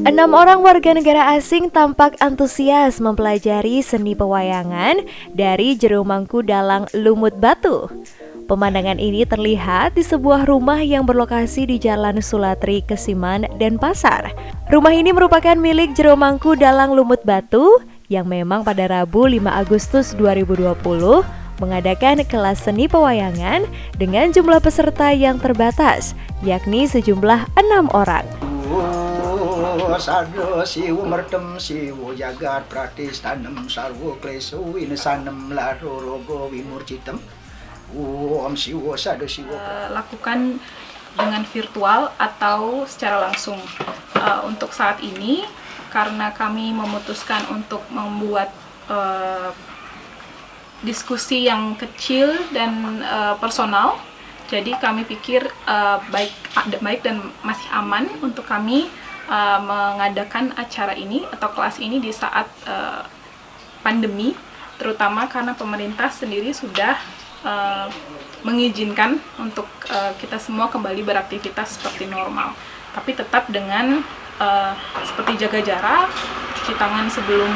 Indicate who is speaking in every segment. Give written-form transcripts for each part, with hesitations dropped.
Speaker 1: 6 orang warga negara asing tampak antusias mempelajari seni pewayangan dari Jero Mangku Dalang Lumut Batu. Pemandangan ini terlihat di sebuah rumah yang berlokasi di Jalan Sulatri, Kesiman, Denpasar. Rumah ini merupakan milik Jero Mangku Dalang Lumut Batu yang memang pada Rabu 5 Agustus 2020 mengadakan kelas seni pewayangan dengan jumlah peserta yang terbatas, yakni sejumlah 6 orang.
Speaker 2: Sadro siwu merdem siwu jagat pratis tanem sarwo klesu ini sanem laro rogo wimurcitem om siwu sadro siwu
Speaker 3: lakukan dengan virtual atau secara langsung. Untuk saat ini karena kami memutuskan untuk membuat diskusi yang kecil dan personal, jadi kami pikir baik dan masih aman untuk kami mengadakan acara ini atau kelas ini di saat pandemi, terutama karena pemerintah sendiri sudah mengizinkan untuk kita semua kembali beraktivitas seperti normal, tapi tetap dengan seperti jaga jarak, cuci tangan sebelum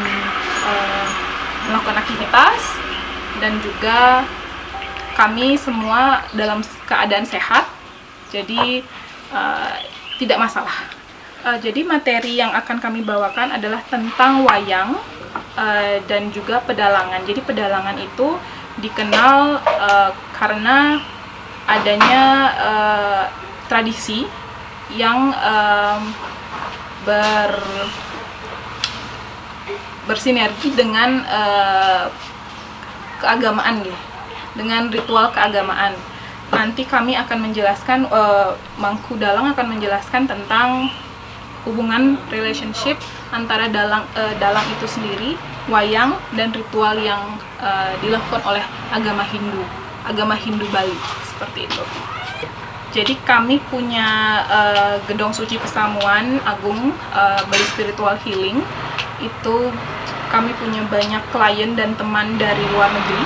Speaker 3: melakukan aktivitas, dan juga kami semua dalam keadaan sehat, jadi tidak masalah. Jadi materi yang akan kami bawakan adalah tentang wayang dan juga pedalangan. Jadi pedalangan itu dikenal karena adanya tradisi yang bersinergi dengan keagamaan, dengan ritual keagamaan. Nanti kami akan menjelaskan, Mangku Dalang akan menjelaskan tentang hubungan relationship antara dalang itu sendiri, wayang, dan ritual yang dilakukan oleh agama Hindu Bali, seperti itu. Jadi kami punya Gedong Suci Pesamuan Agung Bali Spiritual Healing. Itu kami punya banyak klien dan teman dari luar negeri.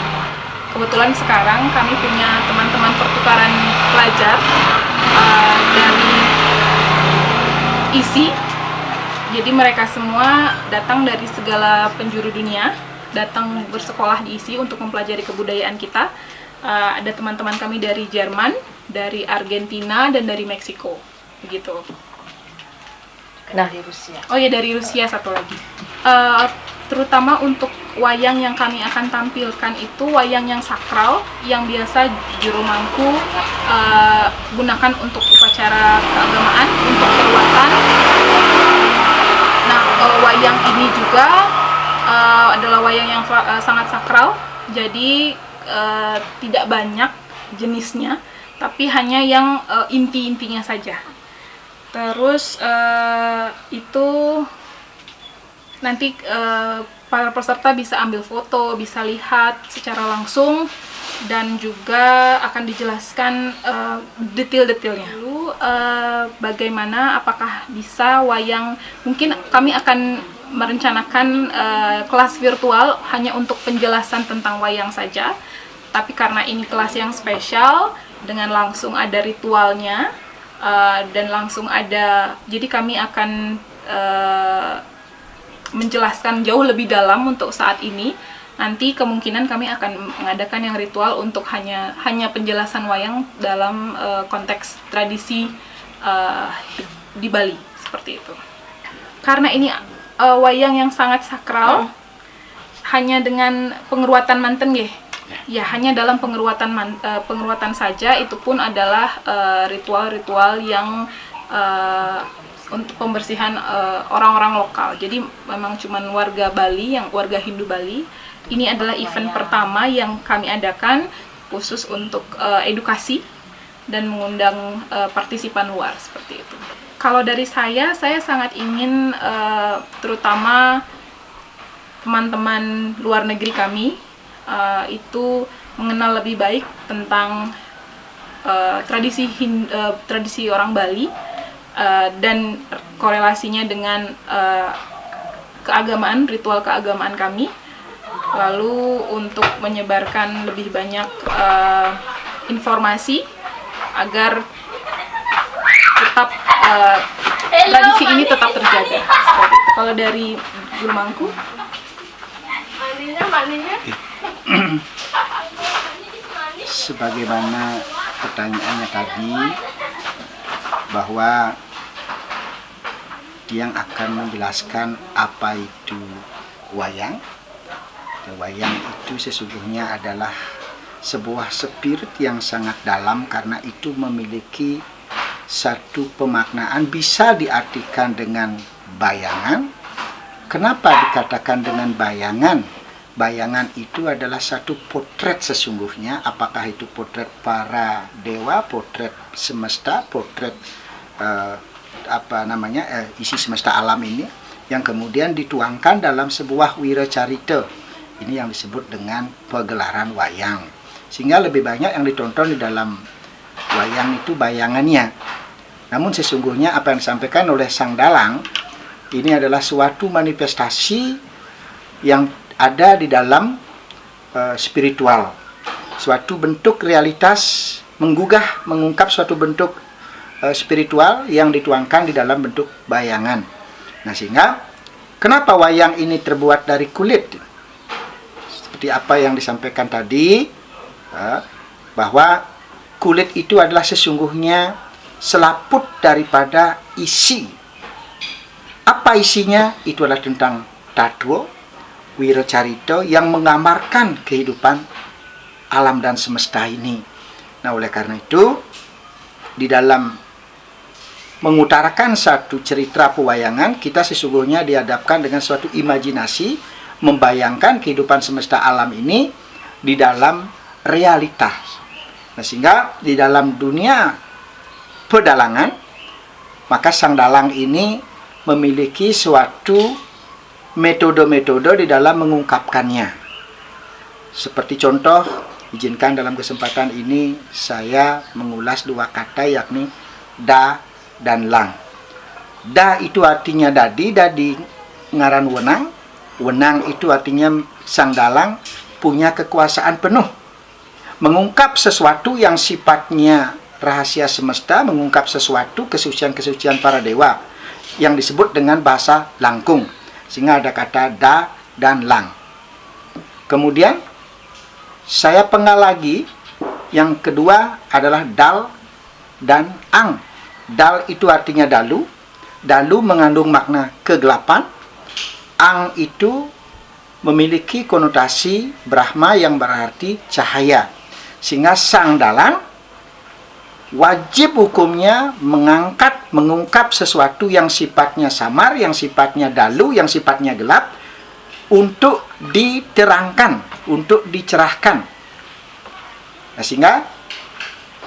Speaker 3: Kebetulan sekarang kami punya teman-teman pertukaran pelajar dari ISI. Jadi mereka semua datang dari segala penjuru dunia, datang bersekolah di ISI untuk mempelajari kebudayaan kita. Ada teman-teman kami dari Jerman, dari Argentina, dan dari Meksiko, begitu.
Speaker 4: Dari Rusia.
Speaker 3: Oh ya, dari Rusia satu lagi. Terutama untuk wayang yang kami akan tampilkan itu wayang yang sakral, yang biasa Jero Mangku gunakan untuk upacara keagamaan, untuk perluatan. Nah, wayang ini juga adalah wayang yang sangat sakral, jadi tidak banyak jenisnya, tapi hanya yang inti-intinya saja. Terus itu nanti para peserta bisa ambil foto, bisa lihat secara langsung, dan juga akan dijelaskan detail-detailnya. Lalu bagaimana, apakah bisa wayang, mungkin kami akan merencanakan kelas virtual hanya untuk penjelasan tentang wayang saja, tapi karena ini kelas yang spesial dengan langsung ada ritualnya dan langsung ada, jadi kami akan menjelaskan jauh lebih dalam untuk saat ini. Nanti kemungkinan kami akan mengadakan yang ritual untuk hanya penjelasan wayang dalam konteks tradisi di Bali, seperti itu. Karena ini wayang yang sangat sakral, hanya dengan pengeruatan manten ya, hanya dalam pengeruatan saja, itu pun adalah ritual-ritual yang untuk pembersihan orang-orang lokal. Jadi memang cuman warga Bali, yang warga Hindu Bali. Ini adalah event pertama yang kami adakan khusus untuk edukasi dan mengundang partisipan luar, seperti itu. Kalau dari saya sangat ingin terutama teman-teman luar negeri kami itu mengenal lebih baik tentang tradisi orang Bali dan korelasinya dengan keagamaan, ritual keagamaan kami. Lalu untuk menyebarkan lebih banyak informasi agar tetap tradisi ini tetap terjaga. Seperti itu. Kalau dari Guru Mangku,
Speaker 2: sebagaimana pertanyaannya tadi, bahwa yang akan menjelaskan apa itu wayang. Wayang itu sesungguhnya adalah sebuah spirit yang sangat dalam, karena itu memiliki satu pemaknaan, bisa diartikan dengan bayangan. Kenapa dikatakan dengan bayangan? Bayangan itu adalah satu potret sesungguhnya, apakah itu potret para dewa, potret semesta, potret isi semesta alam ini, yang kemudian dituangkan dalam sebuah wiracarita. Ini yang disebut dengan pagelaran wayang. Sehingga lebih banyak yang ditonton di dalam wayang itu bayangannya. Namun sesungguhnya apa yang disampaikan oleh Sang Dalang ini adalah suatu manifestasi yang ada di dalam spiritual. Suatu bentuk realitas menggugah, mengungkap suatu bentuk spiritual yang dituangkan di dalam bentuk bayangan. Nah, sehingga kenapa wayang ini terbuat dari kulit? Seperti apa yang disampaikan tadi, bahwa kulit itu adalah sesungguhnya selaput daripada isi. Apa isinya? Itu adalah tentang tatwa, wiracarita yang menggambarkan kehidupan alam dan semesta ini. Nah, oleh karena itu, di dalam mengutarakan satu cerita pewayangan, kita sesungguhnya dihadapkan dengan suatu imajinasi, membayangkan kehidupan semesta alam ini di dalam realitas. Nah, sehingga di dalam dunia pedalangan, maka Sang Dalang ini memiliki suatu metode-metode di dalam mengungkapkannya. Seperti contoh, izinkan dalam kesempatan ini saya mengulas dua kata, yakni da dan lang. Da itu artinya dadi ngaran wenang. Wenang itu artinya Sang Dalang punya kekuasaan penuh mengungkap sesuatu yang sifatnya rahasia semesta, mengungkap sesuatu kesucian-kesucian para dewa yang disebut dengan bahasa langkung. Sehingga ada kata da dan lang. Kemudian saya penggal lagi, yang kedua adalah dal dan ang. Dal itu artinya dalu. Dalu mengandung makna kegelapan. Ang itu memiliki konotasi Brahma yang berarti cahaya. Sehingga Sang Dalang wajib hukumnya mengungkap sesuatu yang sifatnya samar, yang sifatnya dalu, yang sifatnya gelap, untuk diterangkan, untuk dicerahkan. Nah, sehingga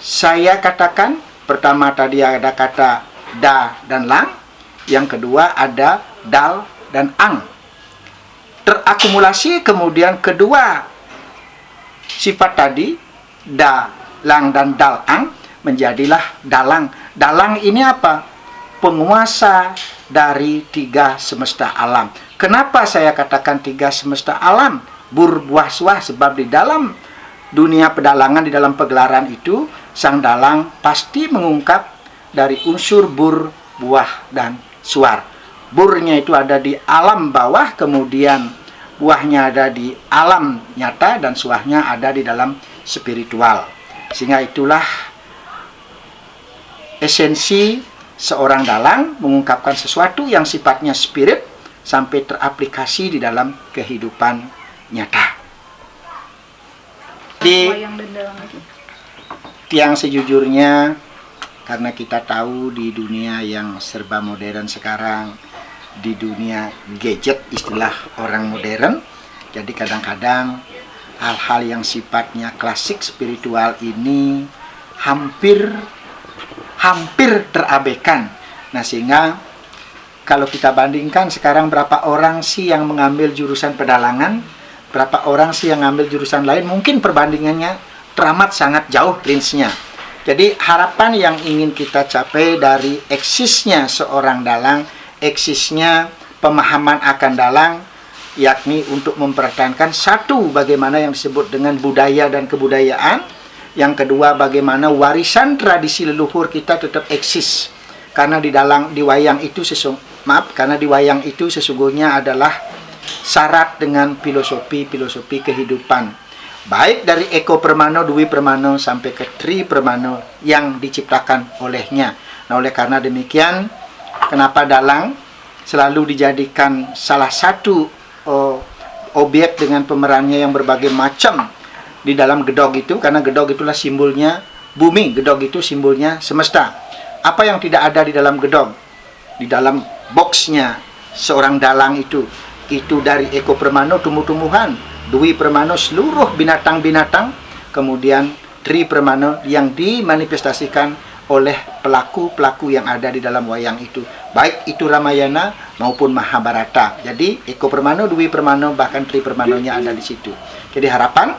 Speaker 2: saya katakan, pertama tadi ada kata da dan lang, yang kedua ada dal dan ang. Terakumulasi kemudian kedua sifat tadi, da, lang, dan dal, ang, menjadilah dalang. Dalang ini apa? Penguasa dari tiga semesta alam. Kenapa saya katakan tiga semesta alam? Berbuah suah, sebab di dalam dunia pedalangan, di dalam pegelaran itu, Sang Dalang pasti mengungkap dari unsur bur, buah, dan suar. Burnya itu ada di alam bawah, kemudian buahnya ada di alam nyata, dan suahnya ada di dalam spiritual. Sehingga itulah esensi seorang dalang, mengungkapkan sesuatu yang sifatnya spirit sampai teraplikasi di dalam kehidupan nyata. Yang sejujurnya, karena kita tahu di dunia yang serba modern sekarang, di dunia gadget, istilah orang modern, jadi kadang-kadang hal-hal yang sifatnya klasik spiritual ini hampir terabaikan. Nah, sehingga kalau kita bandingkan sekarang, berapa orang sih yang mengambil jurusan pedalangan, berapa orang sih yang ngambil jurusan lain, mungkin perbandingannya teramat sangat jauh range-nya. Jadi harapan yang ingin kita capai dari eksisnya seorang dalang, eksisnya pemahaman akan dalang, yakni untuk mempertahankan satu, bagaimana yang disebut dengan budaya dan kebudayaan. Yang kedua, bagaimana warisan tradisi leluhur kita tetap eksis. karena di wayang itu sesungguhnya adalah syarat dengan filosofi kehidupan, baik dari Eko Permano, Dwi Permano sampai ke Tri Permano yang diciptakan olehnya. Nah, oleh karena demikian, kenapa dalang selalu dijadikan salah satu objek dengan pemerannya yang berbagai macam di dalam gedog itu, karena gedog itulah simbolnya bumi, gedog itu simbolnya semesta. Apa yang tidak ada di dalam gedog, di dalam boxnya seorang dalang itu dari Eko Permano tumbuh-tumbuhan, Dwi Permano seluruh binatang-binatang, kemudian Tri Permano yang dimanifestasikan oleh pelaku-pelaku yang ada di dalam wayang itu, baik itu Ramayana maupun Mahabharata. Jadi Eko Permano, Dwi Permano, bahkan Tri Permanonya ada di situ. Jadi harapan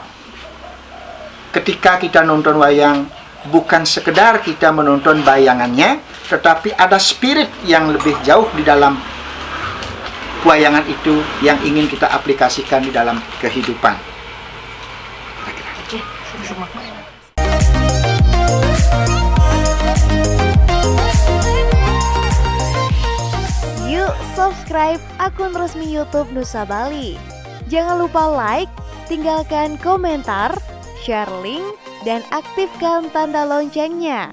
Speaker 2: ketika kita nonton wayang, bukan sekedar kita menonton bayangannya, tetapi ada spirit yang lebih jauh di dalam wayangan itu yang ingin kita aplikasikan di dalam kehidupan.
Speaker 1: Yuk subscribe akun resmi YouTube Nusa Bali. Jangan lupa like, tinggalkan komentar, share link, dan aktifkan tanda loncengnya.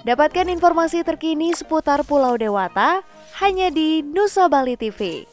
Speaker 1: Dapatkan informasi terkini seputar Pulau Dewata hanya di Nusa Bali TV.